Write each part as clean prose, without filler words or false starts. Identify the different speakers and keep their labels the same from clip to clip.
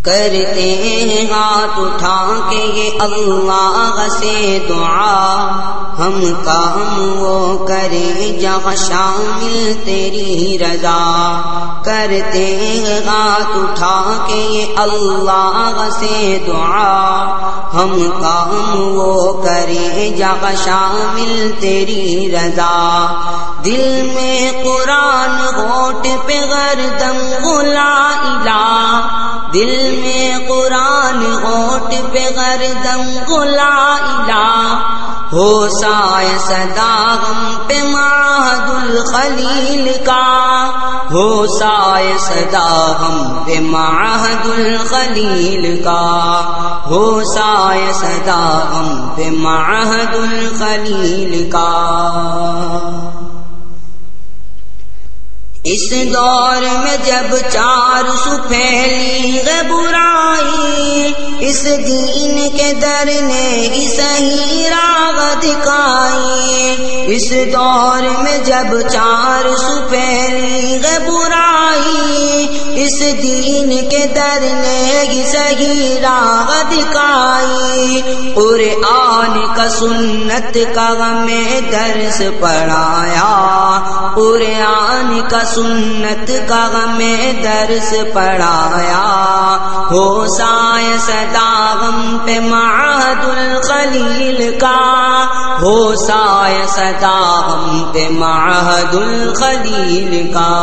Speaker 1: کرتے ہیں ہاتھ اٹھا کے یہ اللہ سے دعا، ہم کام وہ کریں جہاں شامل تیری رضا۔ کرتے ہیں ہاتھ اٹھا کے یہ اللہ سے دعا، ہم کام وہ کریں جہاں شامل تیری رضا۔ دل میں قرآن ہونٹ پہ غردم لا الہ، دل میں قرآن ہونٹ پہ غردم لا الہ، ہو سایہ صدا غم پہ معہد الخلیل کا، ہو سایہ صدا غم پہ معہد الخلیل کا، ہو سایہ صدا غم پہ معہد الخلیل کا۔ اس دور میں جب چار سو پھیلی ہے برائی، اس دین کے در نے ہی صحیح راہ دکھائی۔ اس دور میں جب چار سو پھیلی ہے برائی، اس دین کے در نے ہی صحیح راہ دکھائی۔ قرآن کا سنت کا ہمیں درس پڑھایا، قرآن کا سنت کا ہمیں درس پڑھایا، ہو سایہ صدا غم پہ معہد الخلیل کا، ہو سایہ صدا غم پہ معہد الخلیل کا،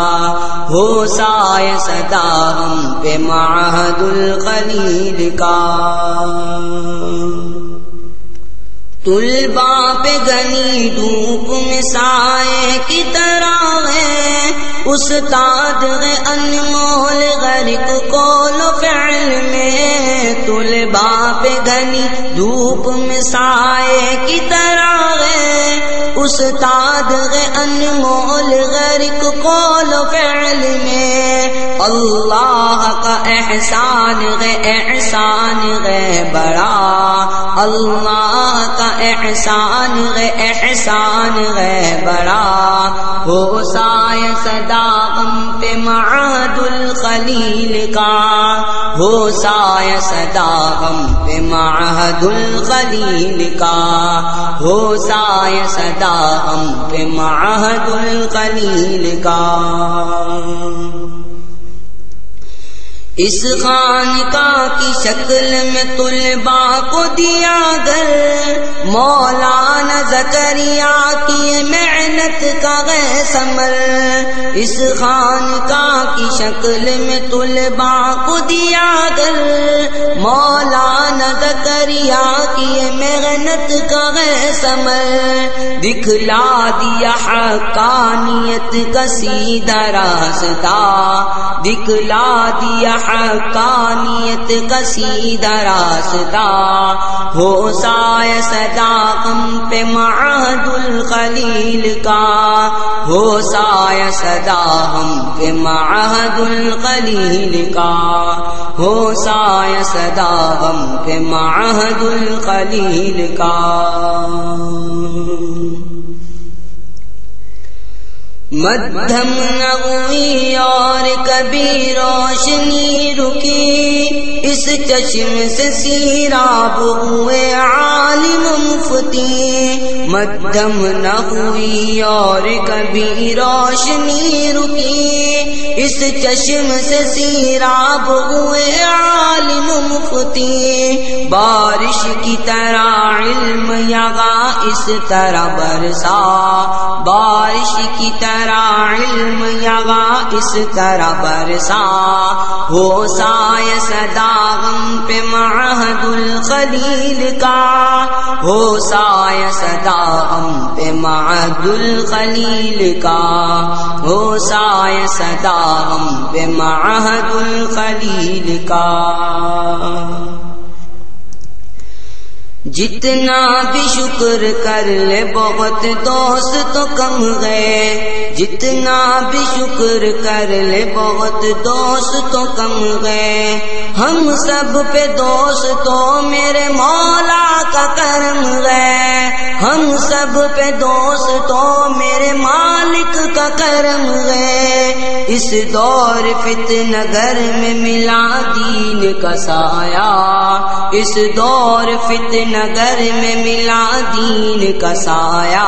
Speaker 1: ہو سایہ صدا غم پہ معہد الخلیل کا۔ طلباء پہ گنی دھوپ میں سائے کی طرح ہے، استاد ہے انمول غرق قول و فعل میں۔ طلباء پہ گنی دھوپ میں سائے کی طرح ہے، استاد ہے انمول غرق قول و فعل میں۔ اللہ کا احسان ہے بڑا، اللہ کا احسان ہے بڑا، ہو سایہ صدا غم پہ معہد الخلیل کا، ہو سایہ صدا غم پہ معہد الخلیل کا، ہو سایہ صدا غم پہ معہد الخلیل کا۔ اس خانقاہ کی شکل میں طلباء کو دیا گر، مولانا زکریا کی محنت کا ہے ثمر۔ اس خانقاہ کی شکل میں طلباء کو دیا گر، مولانا زکریا کی محنت کا ہے ثمر۔ دکھلا دیا حقانیت کا سیدھا راستہ، دکھلا دیا حقانیت کا سیدھا راستہ، ہو سایہ صدا غم پہ معہد الخلیل کا، ہو سایہ صدا غم پہ معہد الخلیل کا، ہو سایہ صدا غم پہ معہد الخلیل کا۔ مدھم نہ ہوئی اور کبھی روشنی رکی، اس چشم سے سیراب ہوئے عالم مفتی۔ مدھم نہ ہوئی اور کبھی روشنی رکی، اس چشم سے سیراب ہوئے عالم مفتی۔ بارش کی طرح علم یہاں اس طرح برسا، بارش کی طرح علم یہاں اس طرح برسا، ہو سایہ صدا غم پہ معہد الخلیل کا، ہو سایہ صدا غم پہ معہد الخلیل کا، ہو سایہ صدا غم پہ معہد الخلیل کا۔ جتنا بھی شکر کر لے بہت دوست تو کم گئے، جتنا بھی شکر کر لے بہت دوست تو کم گئے، ہم سب پہ دوست تو میرے مولا کا کرم گئے، ہم سب پہ دوست تو میرے مالک کا کرم گئے۔ اس دور فتنہ گر میں ملا دین کا سایہ، اس دور فتنہ گر میں ملا دین کا سایہ،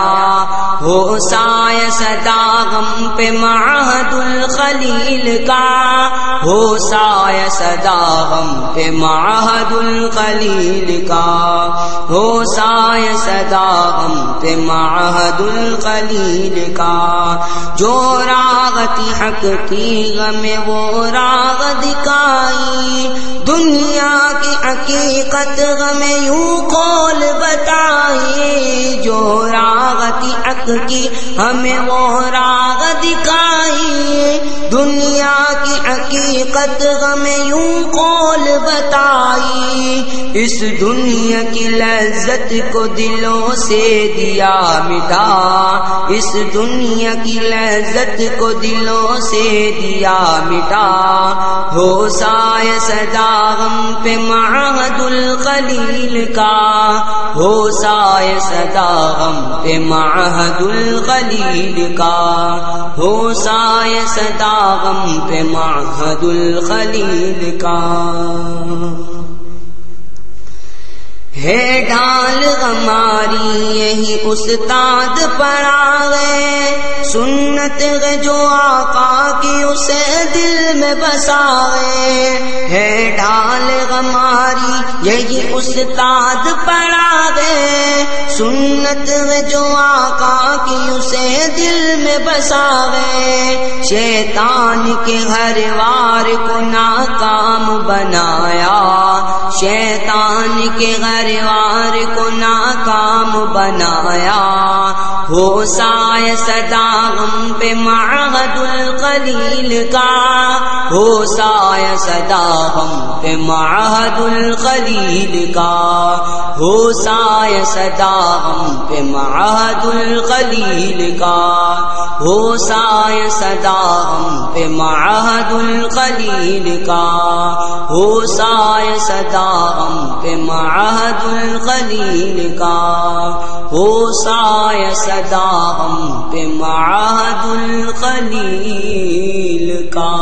Speaker 1: ہو سایہ صدا غم پہ معہد الخلیل کا، ہو سایہ صدا غم پہ معہد الخلیل کا، ہو سایہ صدا غم پہ معہد الخلیل کا، جو راغتی حق کی غم وہ راغ دکھائی، دنیا کی حقیقت غم یوں قول بتائی، جو راغتی حق کی ہمیں وہ راغ دکھائی، دنیا کی حقیقت غم یوں قول بتائی، اس دنیا کی لذت کو دلوں سے دیا مٹا، اس دنیا کی لذت کو دلوں سے دیا مٹا، ہو سایہ صدا غم پہ معہد الخلیل کا، ہو سایہ صدا غم پہ معہد الخلیل کا، ہو سایہ صدا غم پہ معہد الخلیل کا، ہے ڈھال ہماری یہی استاد پر آ گئے، سنت ہے جو آقا کی اسے دل میں بسا گئے، ہے ڈھال ہماری یہی استاد پر آ گئے، سنت ہے جو آقا کی اسے دل میں بسا گئے، شیطان کے ہر وار کو ناکام بنایا، شیطان کے ہر وار کو ناکام بنایا، ہو سایہ صدا غم پہ معہد الخلیل کا، ہو سایہ صدا غم پہ معہد الخلیل کا، ہو سایہ صدا غم پہ معہد الخلیل کا، ہو سایہ صدا غم پہ معہد الخلیل کا، ہو سایہ صدا غم پہ معہد الخلیل کا، ہو سایہ صدا غم پہ معہد الخلیل کا۔